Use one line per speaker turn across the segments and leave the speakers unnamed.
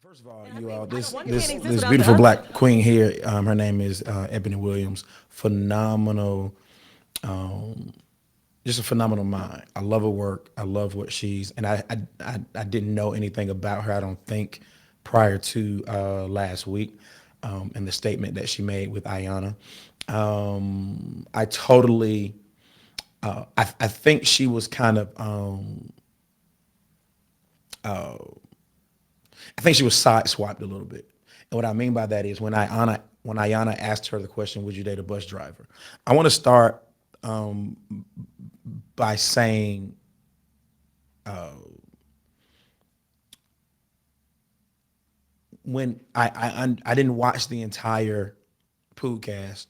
First of all,
And I
you
think
all, this
one
this
can't exist
this
without the
beautiful
other.
black queen here, her name is Ebony Williams. Phenomenal, um, just a phenomenal mind. I love her work. I love what she's, and I didn't know anything about her. I don't think prior to last week, and the statement that she made with Ayana. I totally, I think she was kind of, I think she was sideswiped a little bit. And what I mean by that is when Ayana asked her the question, "Would you date a bus driver?" I want to start by saying when I didn't watch the entire podcast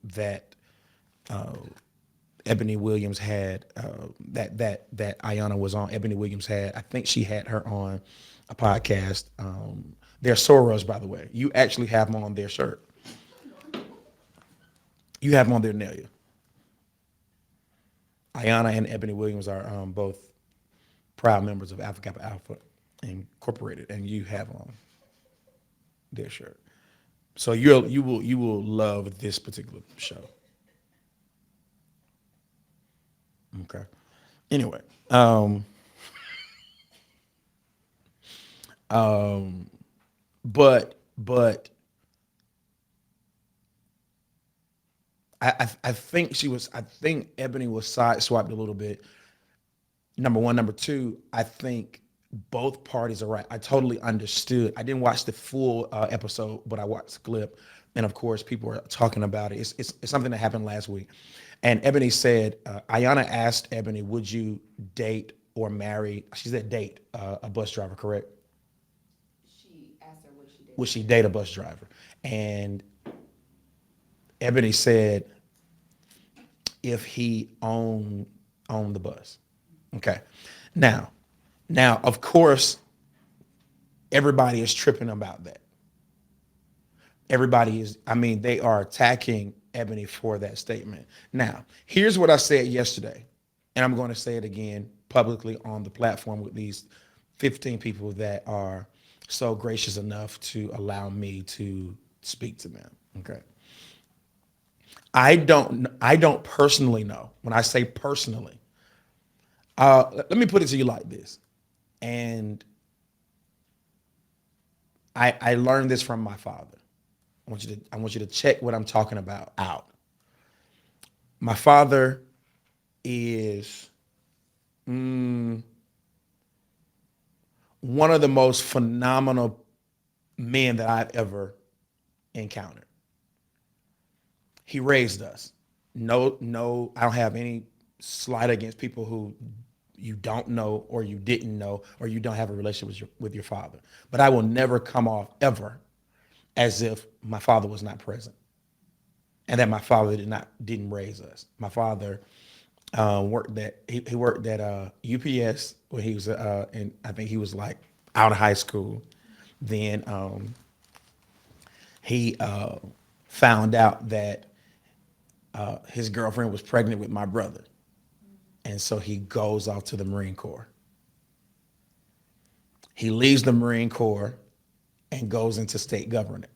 that Ebony Williams had that Ayana was on. Ebony Williams had. I think she had her on a podcast. They're Soros, by the way. You actually have them on their shirt. You have them on their Nelia. Ayana and Ebony Williams are both proud members of Alpha Kappa Alpha Incorporated, and you have on their shirt. So you will love this particular show. Okay. Anyway, but I think she was. I think Ebony was sideswiped a little bit. Number one, number two. I think both parties are right. I totally understood. I didn't watch the full episode, but I watched the clip, and of course, people are talking about it. It's something that happened last week, and Ebony said, Ayana asked Ebony, "Would you date or marry?" She said, "Date a bus driver." Correct?
She asked her, would she date a
Would
bus
she
driver?
date a bus driver? And Ebony said, if he owned the bus. Okay. Now, now of course, everybody is tripping about that. Everybody is, I mean, they are attacking Ebony for that statement. Now, here's what I said yesterday, and I'm going to say it again publicly on the platform with these 15 people that are so gracious enough to allow me to speak to them. Okay. I don't personally know. When I say personally, let me put it to you like this. And I learned this from my father. I want you to check what I'm talking about out. My father is one of the most phenomenal men that I've ever encountered. He raised us. No, no, I don't have any slight against people who you don't know or you didn't know or you don't have a relationship with your father. But I will never come off ever as if my father was not present and that my father didn't raise us. My father worked at he worked at UPS when he was and I think he was like out of high school. Then he found out that his girlfriend was pregnant with my brother, and so he goes off to the Marine Corps. He leaves the Marine Corps and goes into state government,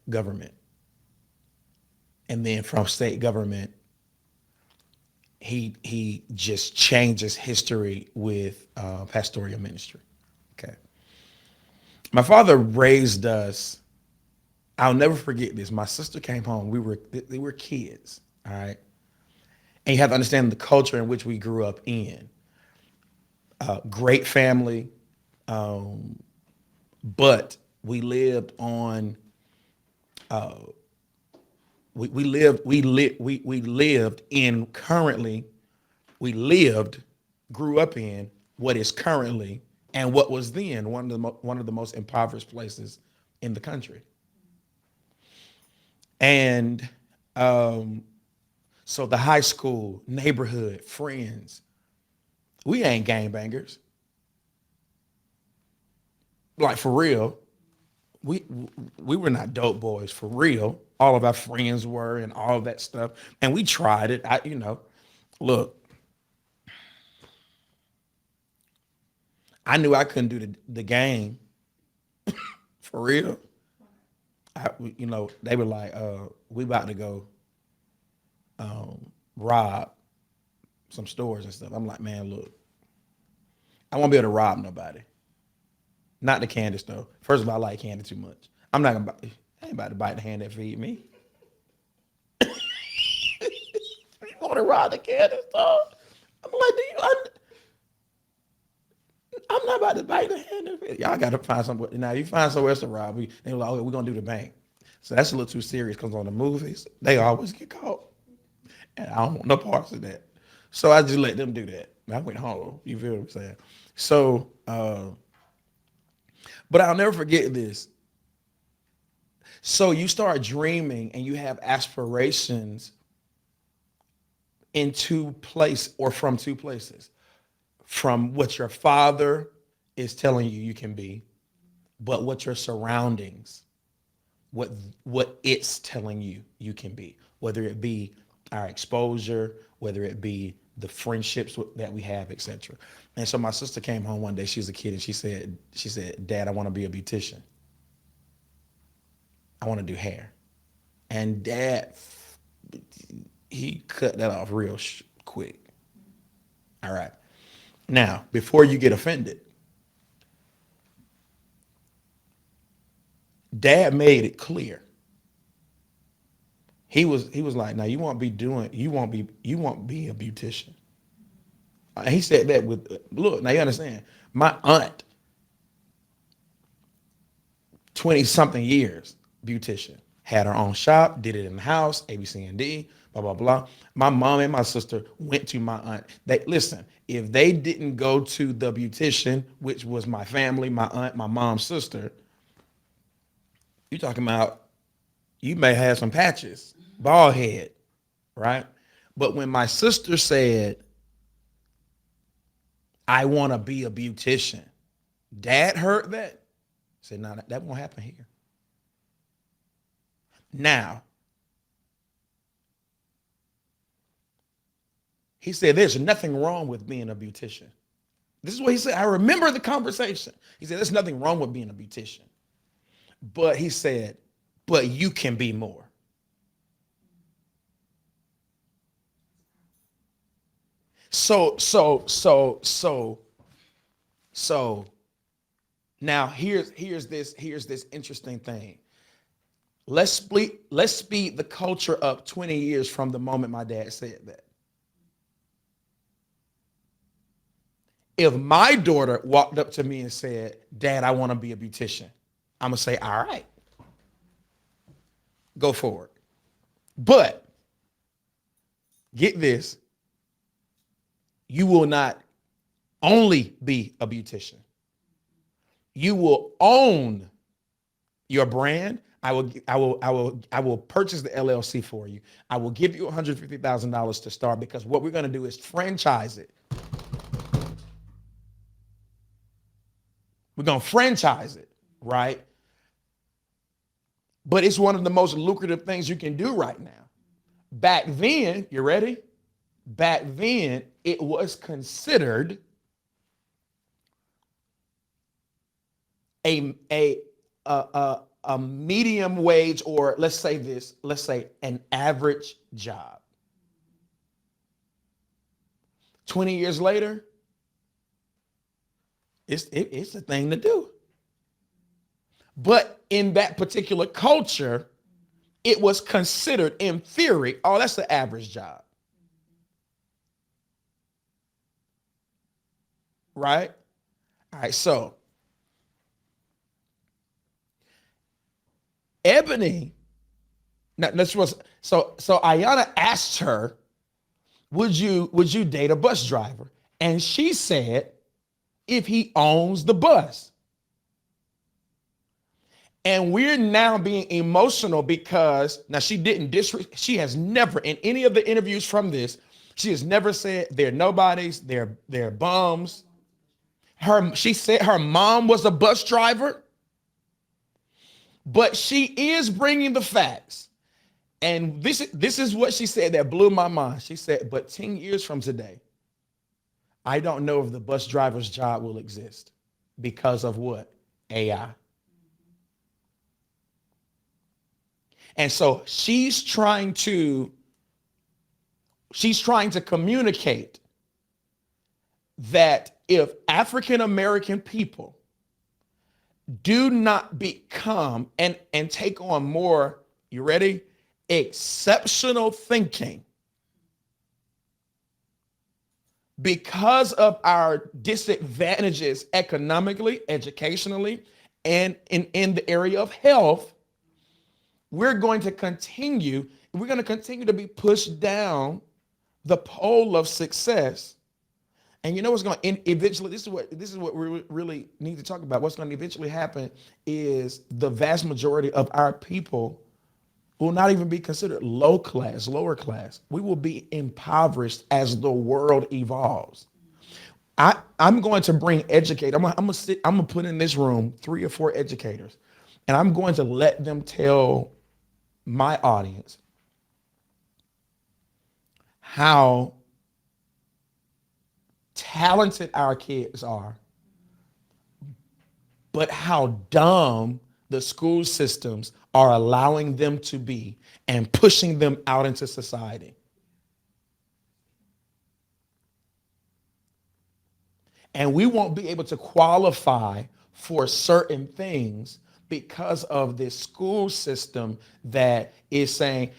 and then from state government he just changes history with pastoral ministry. Okay. My father raised us. I'll never forget this. My sister came home. We were kids. All right. And you have to understand the culture in which we grew up in. Great family, but we lived on. We lived in currently. We lived, grew up in what is currently and what was then one of the most impoverished places in the country. And so the high school, neighborhood, friends, we ain't gangbangers. Like for real. We we were not dope boys for real. All of our friends were and all of that stuff. And we tried it. Look, I knew I couldn't do the game For real. They were like, we about to go rob some stores and stuff. I'm like, man, look, I won't be able to rob nobody. Not the candy store. First of all, I like candy too much. I'm not gonna. I ain't about to bite the hand that feed me. You want to rob the candy store? I'm like, I'm not about to bite the hand that feed. Y'all got to find somewhere. Now, you find somewhere else to rob. They were like, okay, we're gonna do the bank. So that's a little too serious because on the movies they always get caught, and I don't want no parts of that. So I just let them do that. I went home. You feel what I'm saying? So, but I'll never forget this. So you start dreaming and you have aspirations in two places or from two places. From what your father is telling you you can be, but what your surroundings, what it's telling you you can be, whether it be our exposure, whether it be the friendships that we have, etc. And so my sister came home one day, she was a kid, and she said, Dad, I want to be a beautician. I want to do hair. And Dad, he cut that off real quick. All right. Now, before you get offended, Dad made it clear. He was like, now you won't be a beautician. And he said that with, look, now you understand, my aunt, 20 something years, beautician, had her own shop, did it in the house, A, B, C, and D, blah, blah, blah. My mom and my sister went to my aunt. Listen, if they didn't go to the beautician, which was my family, my aunt, my mom's sister, you talking about, you may have some patches, bald head, right? But when my sister said, I want to be a beautician, Dad heard that, said, no, that won't happen here. Now, he said, there's nothing wrong with being a beautician. This is what he said. I remember the conversation. He said, there's nothing wrong with being a beautician. But he said, but you can be more. So now here's this interesting thing. Let's speed the culture up 20 years from the moment my dad said that. If my daughter walked up to me and said, Dad, I want to be a beautician, I'm going to say, all right, go forward. But get this, you will not only be a beautician. You will own your brand. I will purchase the LLC for you. I will give you $150,000 to start, because what we're going to do is franchise it. We're going to franchise it, right? But it's one of the most lucrative things you can do right now. Back then, you ready? Back then, it was considered a medium wage, or let's say an average job. 20 years later, it's a thing to do. But in that particular culture, it was considered, in theory, oh, that's the average job. Right? All right, so Ebony, so Ayanna asked her, would you date a bus driver? And she said, if he owns the bus. And we're now being emotional because now she has never, in any of the interviews from this, she has never said they're nobodies, they're bums. She said her mom was a bus driver, but she is bringing the facts. And this is what she said that blew my mind. She said, but 10 years from today, I don't know if the bus driver's job will exist because of what? AI. And so she's trying to communicate that if African American people do not become and take on more, you ready? Exceptional thinking because of our disadvantages economically, educationally, and in the area of health, we're going to continue to be pushed down the pole of success. And you know what's going to eventually, this is what we really need to talk about. What's going to eventually happen is the vast majority of our people will not even be considered lower class. We will be impoverished as the world evolves. I'm going to bring educate. I'm gonna put in this room 3 or 4 educators, and I'm going to let them tell my audience how talented our kids are, but how dumb the school systems are allowing them to be and pushing them out into society. And we won't be able to qualify for certain things because of this school system that is saying,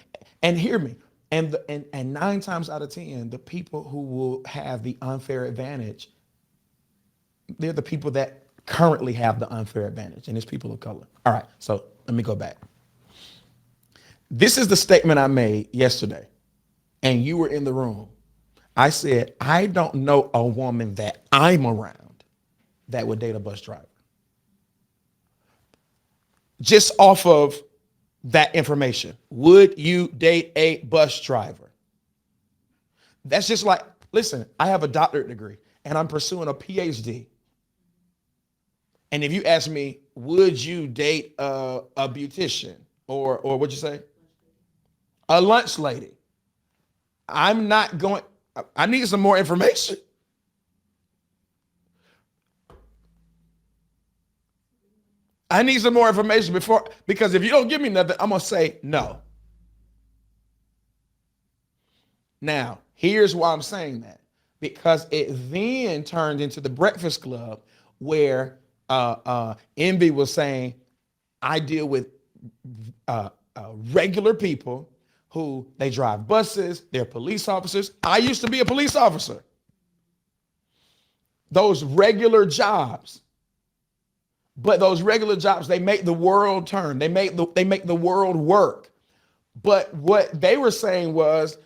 and hear me, and 9 times out of 10, the people who will have the unfair advantage, they're the people that currently have the unfair advantage, and it's people of color. All right, so let me go back. This is the statement I made yesterday, and you were in the room. I said, I don't know a woman that I'm around that would date a bus driver. Just off of that information. Would you date a bus driver? That's just like, listen, I have a doctorate degree and I'm pursuing a PhD. And if you ask me, would you date a beautician or what'd you say? A lunch lady. I'm not going, I need some more information. I need some more information because if you don't give me nothing, I'm going to say no. Now, here's why I'm saying that. Because it then turned into the Breakfast Club where Envy was saying, I deal with regular people who they drive buses, they're police officers. I used to be a police officer. Those regular jobs. But those regular jobs, they make the world turn. They make the world work. But what they were saying was,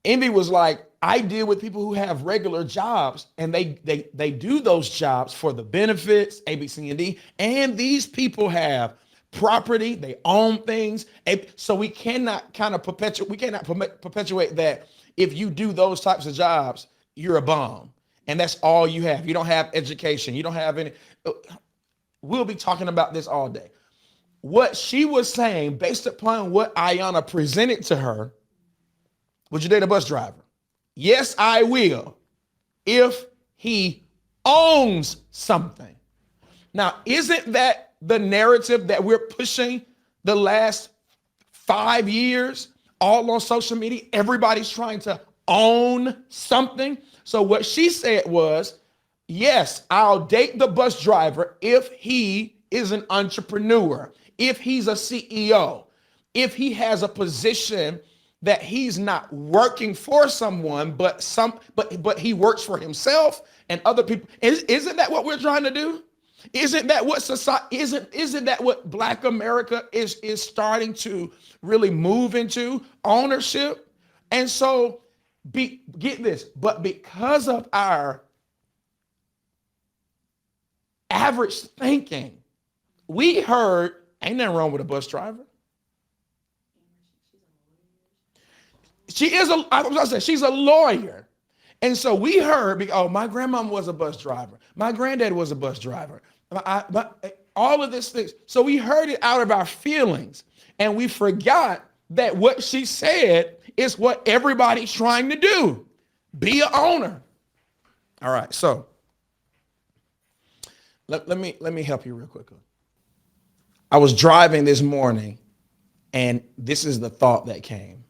Envy was like, I deal with people who have regular jobs and they do those jobs for the benefits, A, B, C, and D. And these people have property, they own things. So we cannot perpetuate that if you do those types of jobs, you're a bum. And that's all you have. You don't have education. You don't have any. We'll be talking about this all day. What she was saying, based upon what Ayanna presented to her, would you date a bus driver? Yes, I will, if he owns something. Now, isn't that the narrative that we're pushing the last 5 years, all on social media? Everybody's trying to own something. So what she said was, yes, I'll date the bus driver if he is an entrepreneur, if he's a CEO, if he has a position that he's not working for someone, but he works for himself and other people. Isn't that what we're trying to do? Isn't that what society isn't that what Black America is starting to really move into? Ownership. And so get this, but because of our average thinking, we heard, ain't nothing wrong with a bus driver. She's a lawyer. And so we heard, oh, my grandmom was a bus driver. My granddad was a bus driver. All of this things. So we heard it out of our feelings. And we forgot that what she said is what everybody's trying to do. Be an owner. All right. So let me help you real quickly. I was driving this morning, and this is the thought that came.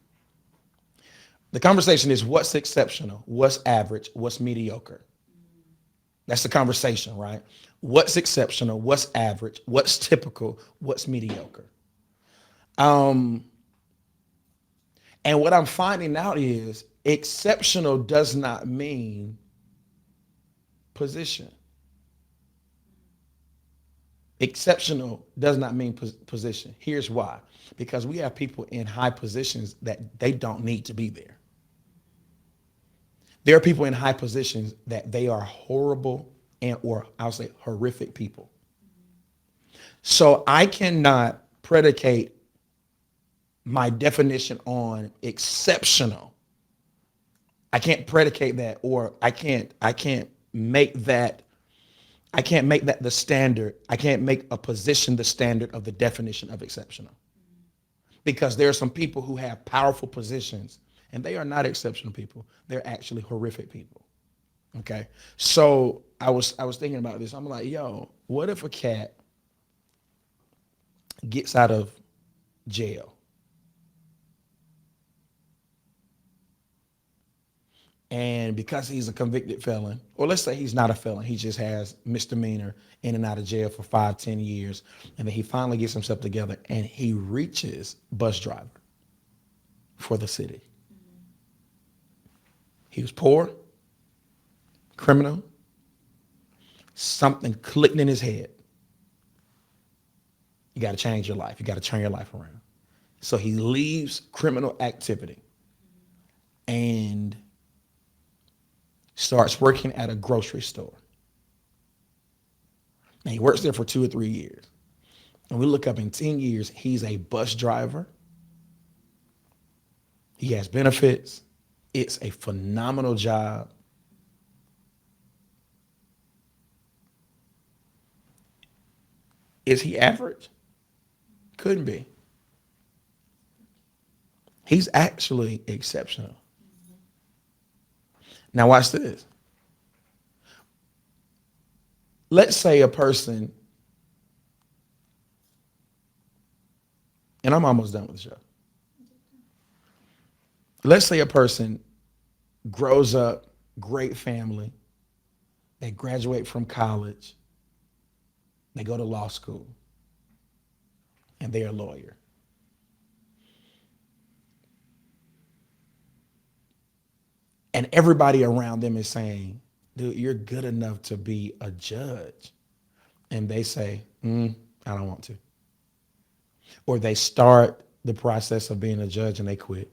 The conversation is what's exceptional, what's average, what's mediocre. That's the conversation, right? What's exceptional, what's average, what's typical, what's mediocre. Um, and what I'm finding out is exceptional does not mean position. Exceptional does not mean position. Here's why. Because we have people in high positions that they don't need to be there. There are people in high positions that they are horrible and or I'll say horrific people. So I cannot predicate my definition on exceptional. I can't predicate that or I can't make that the standard. I can't make a position the standard of the definition of exceptional. Because there are some people who have powerful positions and they are not exceptional people. They're actually horrific people. Okay. So I was thinking about this. I'm like, yo, what if a cat gets out of jail and because he's a convicted felon, or let's say he's not a felon, he just has misdemeanor in and out of jail for 5, 10 years, and then he finally gets himself together and he reaches bus driver for the city. He was poor, criminal, something clicked in his head. You got to change your life. You got to turn your life around. So he leaves criminal activity and starts working at a grocery store. And he works there for 2 or 3 years. And we look up in 10 years, he's a bus driver. He has benefits. It's a phenomenal job. Is he average? Couldn't be. He's actually exceptional. Now watch this. Let's say a person, and I'm almost done with the show. Let's say a person grows up, great family, they graduate from college, they go to law school, and they're a lawyer. And everybody around them is saying, dude, you're good enough to be a judge. And they say, I don't want to. Or they start the process of being a judge and they quit.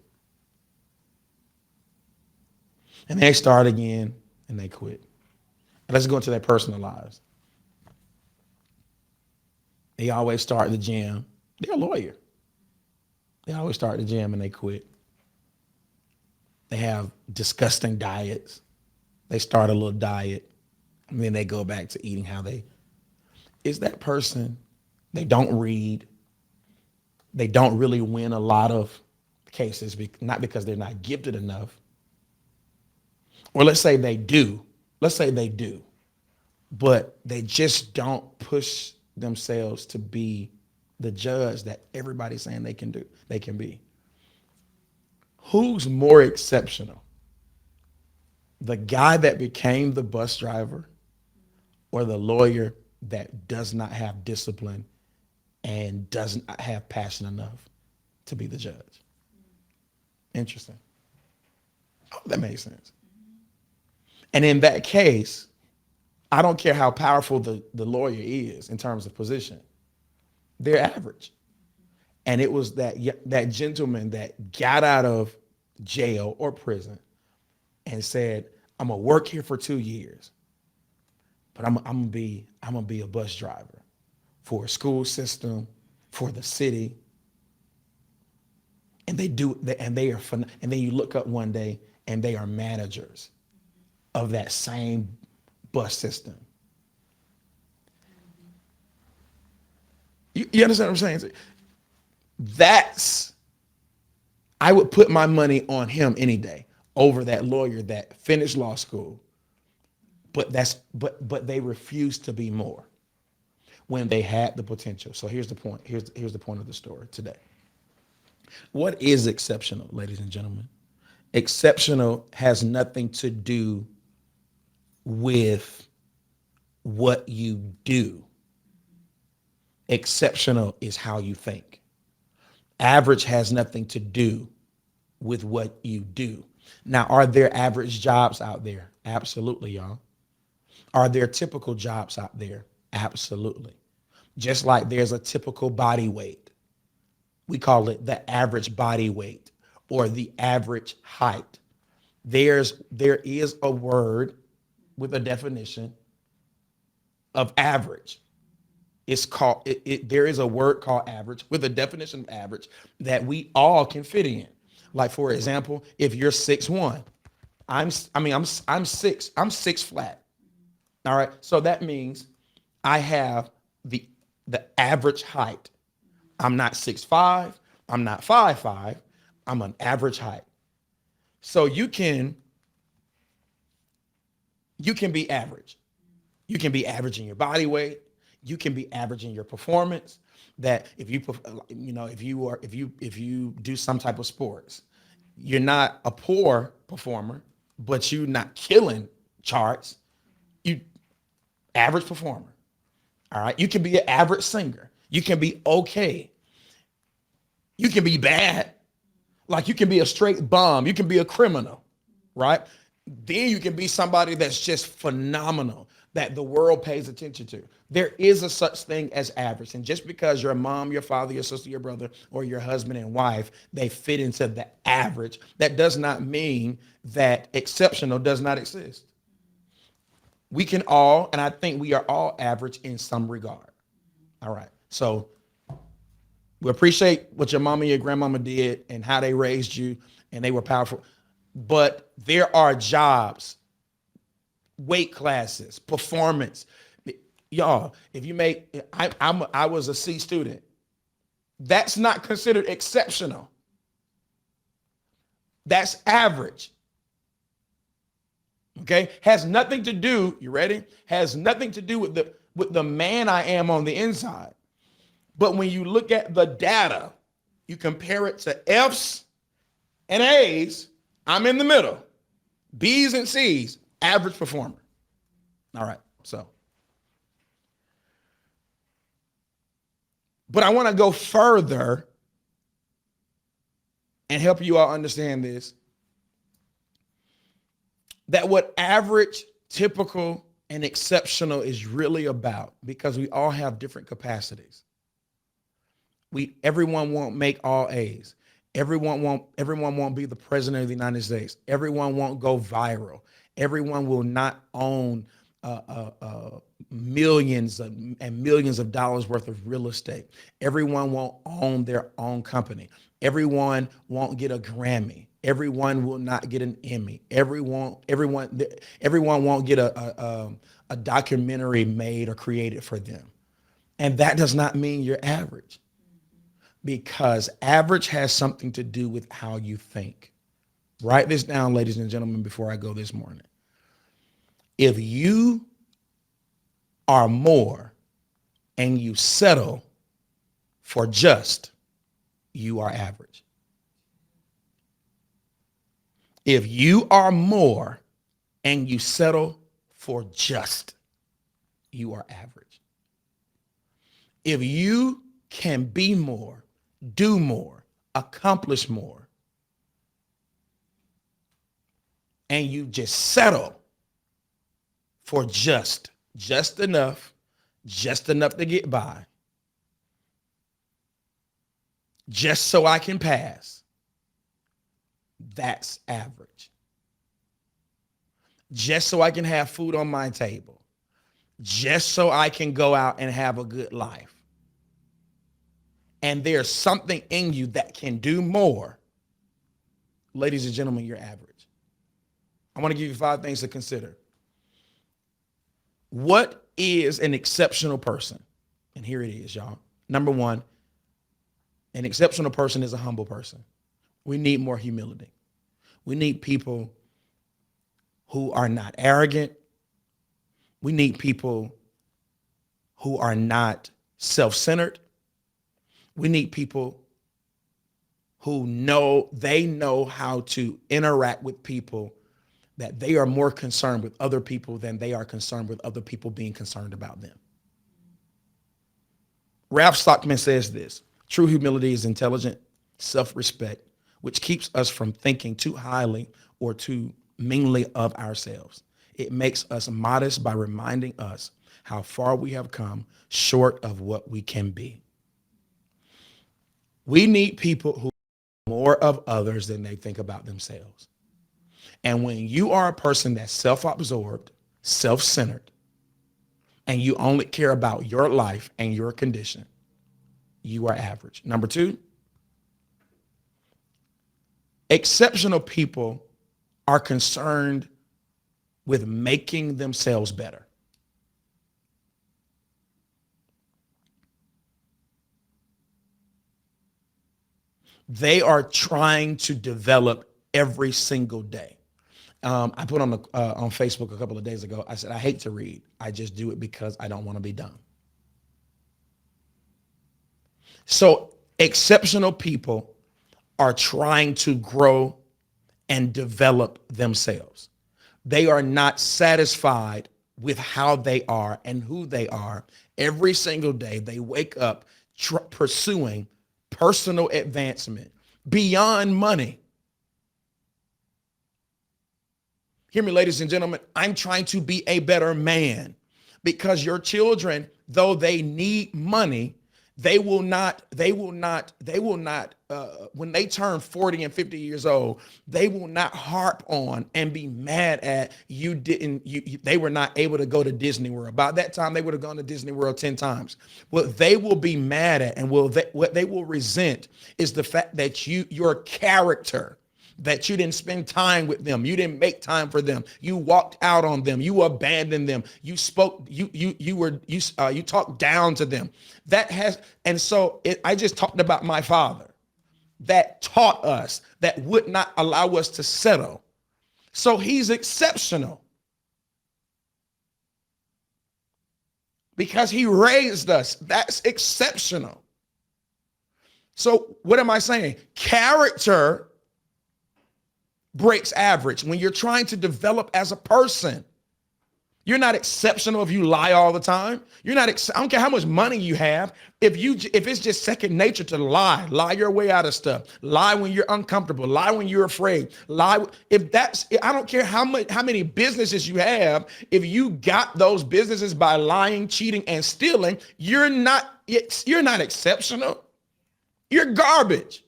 And they start again and they quit. And let's go into their personal lives. They always start the gym. They're a lawyer. They always start the gym and they quit. They have disgusting diets. They start a little diet and then they go back to eating how they. Is that person, they don't read. They don't really win a lot of cases, not because they're not gifted enough. Or let's say they do. But they just don't push themselves to be the judge that everybody's saying they can do. They can be. Who's more exceptional? The guy that became the bus driver or the lawyer that does not have discipline and does not have passion enough to be the judge? Interesting. Oh, that makes sense. And in that case, I don't care how powerful the lawyer is in terms of position. They're average. And it was that gentleman that got out of jail or prison and said, I'm gonna work here for 2 years, but I'm gonna be a bus driver for a school system, for the city. And they are fun. And then you look up one day and they are managers of that same bus system. You understand what I'm saying? I would put my money on him any day over that lawyer that finished law school, but they refuse to be more. when they had the potential. So here's the point. Here's the point of the story today. What is exceptional, ladies and gentlemen? Exceptional has nothing to do with what you do. Exceptional is how you think. Average has nothing to do with what you do. Now, are there average jobs out there? Absolutely, y'all. Are there typical jobs out there? Absolutely. Just like there's a typical body weight. We call it the average body weight or the average height. There is a word with a definition of average. It's called there is a word called average with a definition of average that we all can fit in. Like for example, if you're 6'1", I'm 6 flat. All right. So that means I have the average height. I'm not 6'5", I'm not 5'5", I'm an average height. So you can be average. You can be average in your body weight. You can be average in your performance. That if you do some type of sports, you're not a poor performer, but you're not killing charts. You average performer. All right. You can be an average singer. You can be okay. You can be bad. Like you can be a straight bum. You can be a criminal, right? Then you can be somebody that's just phenomenal that the world pays attention to. There is a such thing as average. And just because your mom, your father, your sister, your brother, or your husband and wife, they fit into the average, that does not mean that exceptional does not exist. We can all, and I think we are all average in some regard. All right. So we appreciate what your mama and your grandmama did and how they raised you, and they were powerful. But there are jobs, weight classes, performance. Y'all, if you make, I was a C student. That's not considered exceptional. That's average. Okay? Has nothing to do, you ready? Has nothing to do with the man I am on the inside. But when you look at the data, you compare it to F's and A's, I'm in the middle. B's and C's, average performer. All right, so. But I want to go further and help you all understand this. That what average, typical, and exceptional is really about, because we all have different capacities. Everyone won't make all A's. Everyone won't be the president of the United States. Everyone won't go viral. Everyone will not own millions and millions of dollars worth of real estate. Everyone won't own their own company. Everyone won't get a Grammy. Everyone will not get an Emmy. Everyone won't get a documentary made or created for them. And that does not mean you're average, because average has something to do with how you think. Write this down, ladies and gentlemen, before I go this morning. If you are more and you settle for just, you are average. If you are more and you settle for just, you are average. If you can be more, do more, accomplish more, and you just settle for just enough to get by, just so I can pass, that's average. Just so I can have food on my table, just so I can go out and have a good life. And there's something in you that can do more. Ladies and gentlemen, you're average. I want to give you 5 things to consider. What is an exceptional person? And here it is, y'all. Number 1, an exceptional person is a humble person. We need more humility. We need people who are not arrogant. We need people who are not self-centered. We need people who know how to interact with people, that they are more concerned with other people than they are concerned with other people being concerned about them. Ralph Stockman says this: true humility is intelligent self-respect, which keeps us from thinking too highly or too meanly of ourselves. It makes us modest by reminding us how far we have come short of what we can be. We need people who think more of others than they think about themselves. And when you are a person that's self-absorbed, self-centered, and you only care about your life and your condition, you are average. Number two, exceptional people are concerned with making themselves better. They are trying to develop every single day. I put on Facebook a couple of days ago, I said, I hate to read. I just do it because I don't want to be dumb. So exceptional people are trying to grow and develop themselves. They are not satisfied with how they are and who they are. Every single day they wake up pursuing personal advancement beyond money. Hear me, ladies and gentlemen, I'm trying to be a better man, because your children, though they need money, they will not, when they turn 40 and 50 years old, they will not harp on and be mad at they were not able to go to Disney World. By that time, they would have gone to Disney World 10 times. What they will be mad at and what they will resent is the fact that your character, that you didn't spend time with them. You didn't make time for them. You walked out on them. You abandoned them. You spoke, you talked down to them. I just talked about my father that taught us, that would not allow us to settle. So he's exceptional because he raised us. That's exceptional. So what am I saying? Character breaks average. When you're trying to develop as a person, you're not exceptional if you lie all the time. You're not. I don't care how much money you have. If it's just second nature to lie your way out of stuff. Lie when you're uncomfortable. Lie when you're afraid. Lie. I don't care how many businesses you have. If you got those businesses by lying, cheating, and stealing, you're not exceptional. You're garbage.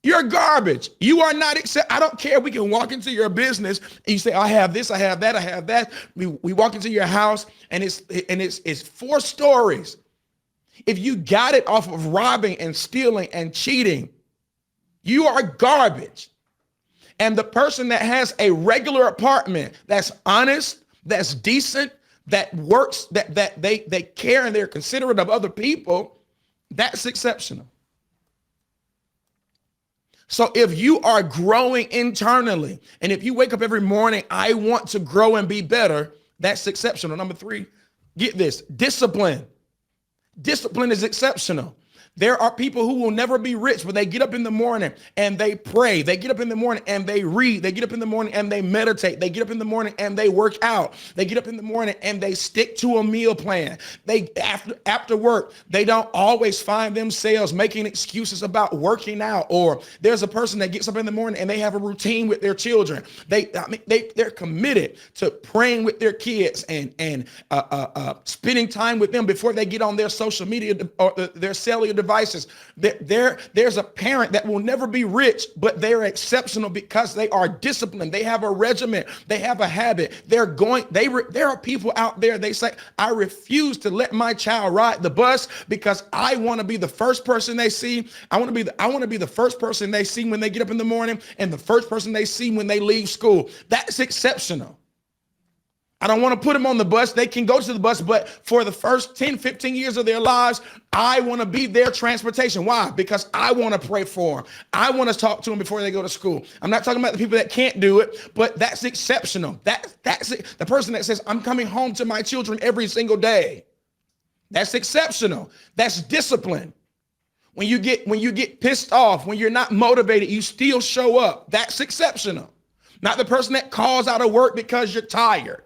You're garbage. You are not I don't care. We can walk into your business and you say, I have this, I have that, I have that. We walk into your house and it's 4 stories. If you got it off of robbing and stealing and cheating, you are garbage. And the person that has a regular apartment that's honest, that's decent, that works, that they care and they're considerate of other people, that's exceptional. So if you are growing internally, and if you wake up every morning, I want to grow and be better, that's exceptional. Number 3, get this, discipline. Discipline is exceptional. There are people who will never be rich, but they get up in the morning and they pray. They get up in the morning and they read. They get up in the morning and they meditate. They get up in the morning and they work out. They get up in the morning and they stick to a meal plan. After work, they don't always find themselves making excuses about working out. Or there's a person that gets up in the morning and they have a routine with their children. They're committed to praying with their kids and spending time with them before they get on their social media or their cellular devices. There's a parent that will never be rich, but they're exceptional because they are disciplined. They have a regimen. They have a habit. There are people out there, they say, I refuse to let my child ride the bus because I want to be the first person they see. I want to be the first person they see when they get up in the morning and the first person they see when they leave school. That's exceptional. I don't want to put them on the bus. They can go to the bus, but for the first 10, 15 years of their lives, I want to be their transportation. Why? Because I want to pray for them. I want to talk to them before they go to school. I'm not talking about the people that can't do it, but that's exceptional. That's it. The person that says, I'm coming home to my children every single day. That's exceptional. That's discipline. When you get pissed off, when you're not motivated, you still show up. That's exceptional. Not the person that calls out of work because you're tired.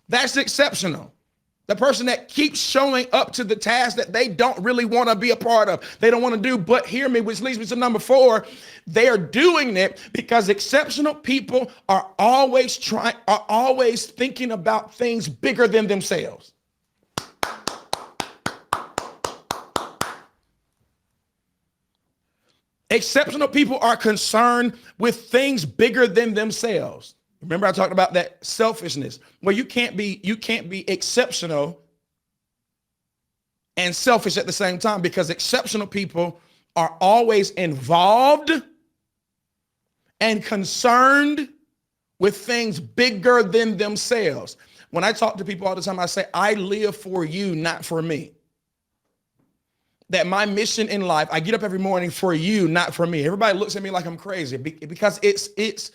That's exceptional. The person that keeps showing up to the task that they don't really want to be a part of. They don't want to do, but hear me, which leads me to number 4. They are doing it because exceptional people are always thinking about things bigger than themselves. Exceptional people are concerned with things bigger than themselves. Remember I talked about that selfishness, where you can't be exceptional and selfish at the same time, because exceptional people are always involved and concerned with things bigger than themselves. When I talk to people all the time, I say, I live for you, not for me. That my mission in life, I get up every morning for you, not for me. Everybody looks at me like I'm crazy because it's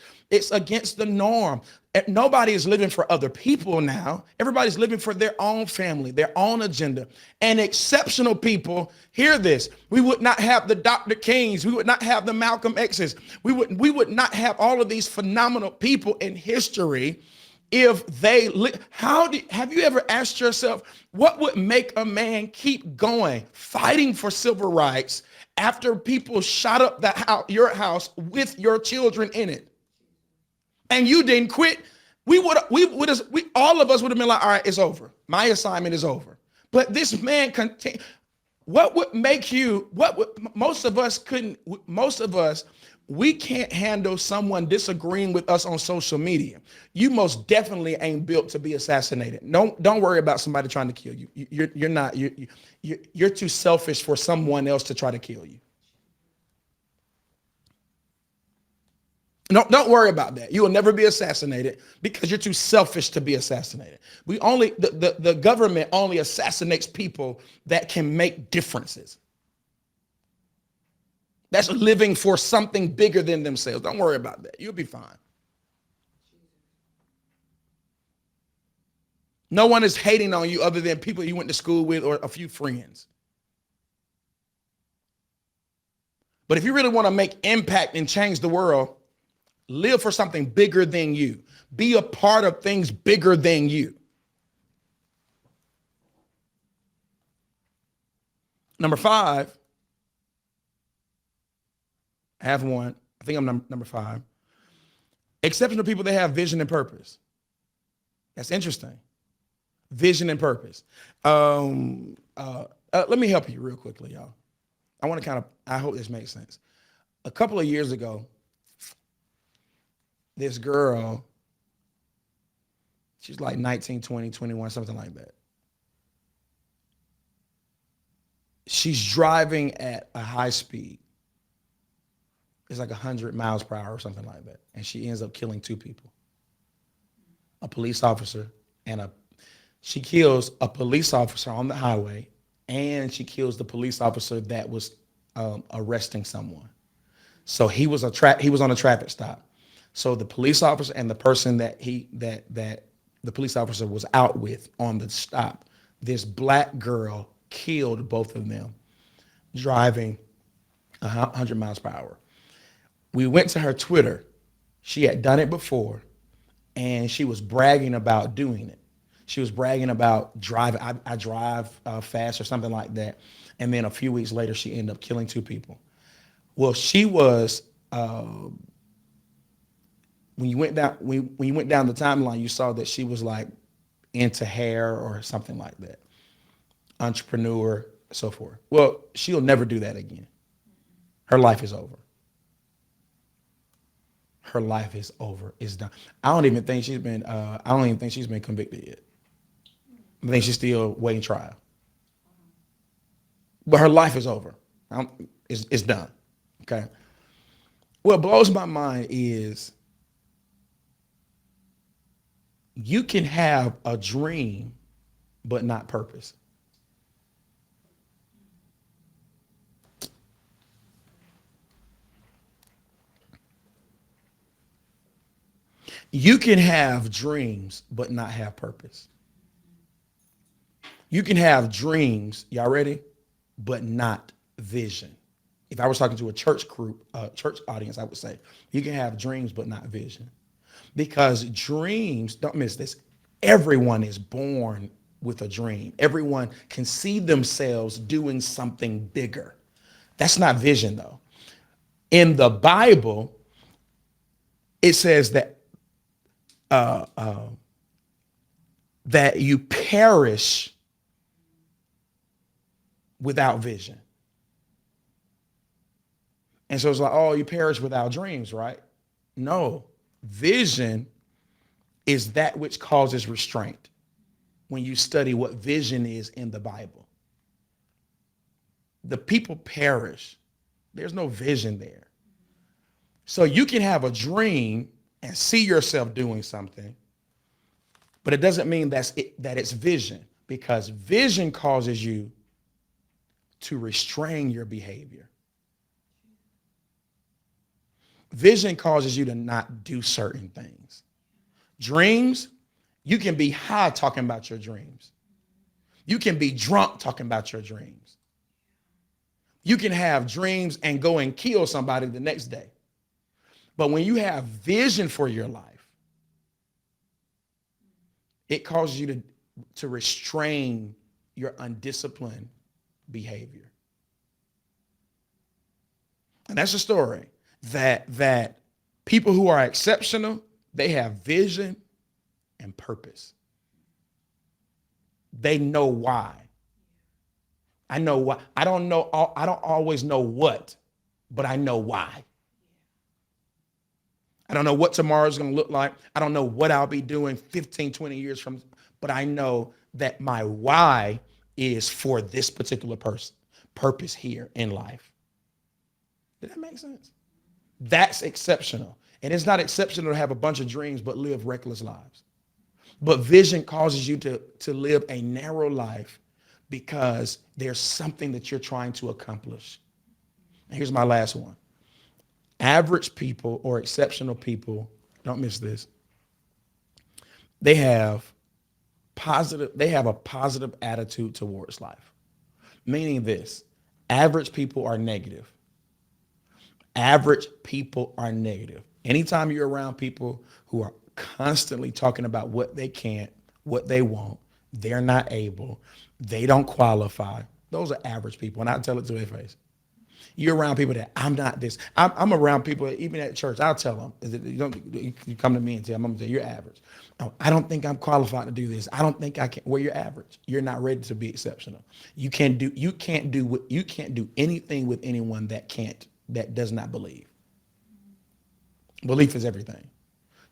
against the norm. Nobody is living for other people now. Everybody's living for their own family, their own agenda. And exceptional people, hear this, we would not have the Dr. Kings, we would not have the Malcolm X's, we would not have all of these phenomenal people in history if they have you ever asked yourself, what would make a man keep going, fighting for civil rights after people shot up your house with your children in it? And you didn't quit. All of us would have been like, all right, it's over. My assignment is over. But this man continued. What would make you, most of us, we can't handle someone disagreeing with us on social media. You most definitely ain't built to be assassinated. Don't worry about somebody trying to kill you. You're too selfish for someone else to try to kill you. No, don't worry about that. You will never be assassinated because you're too selfish to be assassinated. The government only assassinates people that can make differences. That's living for something bigger than themselves. Don't worry about that. You'll be fine. No one is hating on you other than people you went to school with or a few friends. But if you really want to make impact and change the world, live for something bigger than you. Be a part of things bigger than you. Number 5. I have one. I think I'm number 5. Exceptional people, they have vision and purpose. That's interesting. Vision and purpose. Let me help you real quickly, y'all. I hope this makes sense. A couple of years ago, this girl, she's like 19, 20, 21, something like that. She's driving at a high speed. It's like 100 miles per hour or something like that. And she ends up killing 2 people. A police officer she kills a police officer on the highway, and she kills the police officer that was arresting someone. So he was on a traffic stop. So the police officer and the person that the police officer was out with on the stop, this black girl killed both of them driving 100 miles per hour. We went to her Twitter. She had done it before, and she was bragging about doing it. She was bragging about driving. I drive fast or something like that. And then a few weeks later, she ended up killing 2 people. Well, she was, when you went down the timeline, you saw that she was like into hair or something like that. Entrepreneur, so forth. Well, she'll never do that again. Her life is over. Her life is over. It's done. I don't even think she's been convicted yet. I think she's still waiting trial. But her life is over. It's done. Okay. What blows my mind is You can have a dream, but not purpose. You can have dreams, but not have purpose. You can have dreams, y'all ready? But not vision. If I was talking to a church group, a church audience, I would say, you can have dreams, but not vision. Because dreams, don't miss this, everyone is born with a dream. Everyone can see themselves doing something bigger. That's not vision, though. In the Bible, it says that you perish without vision. And so it's like, oh, you perish without dreams, right? No, vision is that which causes restraint when you study what vision is in the Bible. The people perish. There's no vision there. So you can have a dream and see yourself doing something, but it doesn't mean that it's vision, because vision causes you to restrain your behavior. Vision causes you to not do certain things. Dreams, you can be high talking about your dreams. You can be drunk talking about your dreams. You can have dreams and go and kill somebody the next day. But when you have vision for your life, it causes you to restrain your undisciplined behavior. And that's a story that people who are exceptional, they have vision and purpose. They know why. I know why. I don't always know what, but I know why. I don't know what tomorrow's going to look like. I don't know what I'll be doing 15, 20 years from, but I know that my why is for this particular purpose here in life. Did that make sense? That's exceptional. And it's not exceptional to have a bunch of dreams, but live reckless lives. But vision causes you to live a narrow life because there's something that you're trying to accomplish. And here's my last one. Average people or exceptional people, don't miss this, they have a positive attitude towards life. Meaning this, average people are negative. Average people are negative. Anytime you're around people who are constantly talking about what they can't, what they won't, they're not able, they don't qualify, those are average people. And I tell it to their face. You're around people that I'm not this. I'm around people, even at church, I'll tell them, you come to me and tell them, I'm going to say, you're average. Oh, I don't think I'm qualified to do this. I don't think I can. Well, you're average. You're not ready to be exceptional. You can't do anything with anyone that does not believe. Belief is everything.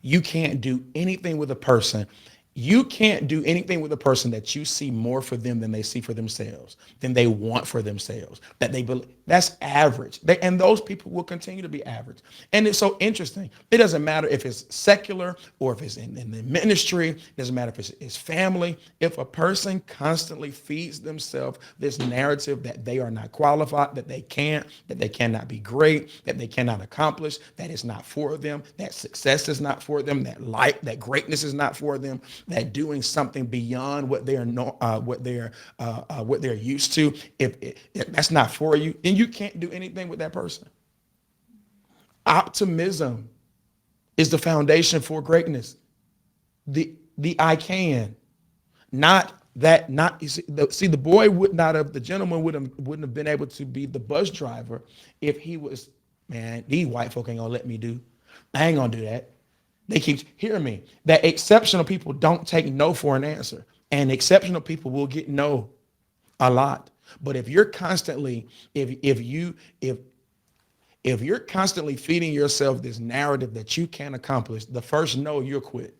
You can't do anything with a person. You can't do anything with a person that you see more for them than they see for themselves, than they want for themselves, that they believe. That's average. And those people will continue to be average. And it's so interesting. It doesn't matter if it's secular or if it's in the ministry. It doesn't matter if it's family. If a person constantly feeds themselves this narrative that they are not qualified, that they can't, that they cannot be great, that they cannot accomplish, that it's not for them, that success is not for them, that greatness is not for them, that doing something beyond what they're used to, if that's not for you, then you can't do anything with that person. Optimism is the foundation for greatness. The I can, not that, not you see the boy would not have, the gentleman wouldn't have been able to be the bus driver if he was, man, these white folk ain't gonna let me do. I ain't gonna do that. They keep hearing me. That exceptional people don't take no for an answer. And exceptional people will get no a lot. But if you're constantly, if you're constantly feeding yourself this narrative that you can't accomplish, the first no, you'll quit.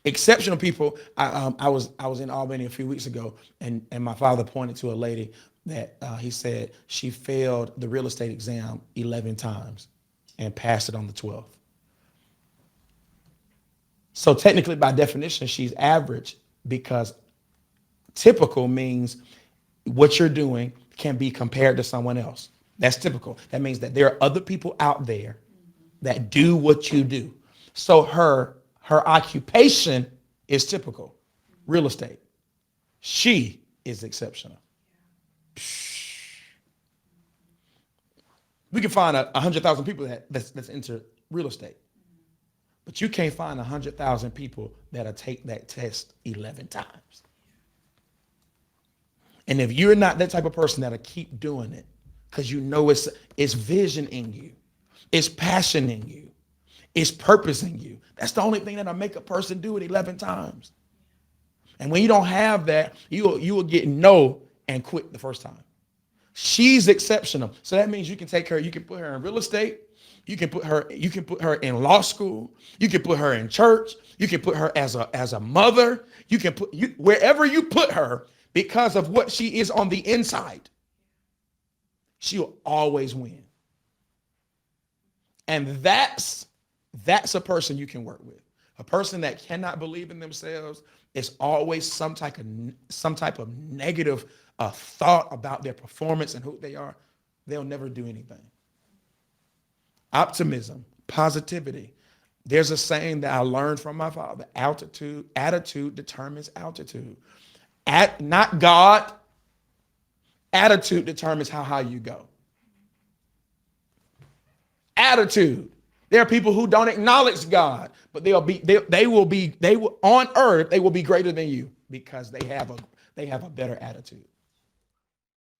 Exceptional people. I was in Albany a few weeks ago, and my father pointed to a lady that he said she failed the real estate exam 11 times and passed it on the 12th. So technically, by definition, she's average because typical means what you're doing can be compared to someone else. That's typical. That means that there are other people out there that do what you do. So her occupation is typical. Real estate. She is exceptional. We can find 100,000 people that's into real estate. But you can't find 100,000 people that'll take that test 11 times. And if you're not that type of person that'll keep doing it, because you know it's vision in you, it's passion in you, it's purpose in you. That's the only thing that'll make a person do it 11 times. And when you don't have that, you will get no and quit the first time. She's exceptional. So that means you can take her, you can put her in real estate, you can put her in law school, you can put her in church, you can put her as a mother, you can put wherever you put her, because of what she is on the inside, she'll always win. And that's a person you can work with. A person that cannot believe in themselves is always some type of negative thought about their performance and who they are. They'll never do anything. Optimism, positivity. There's a saying that I learned from my father: attitude determines altitude. Not God. Attitude determines how high you go. Attitude. There are people who don't acknowledge God, but they will on earth, they will be greater than you because they have a better attitude.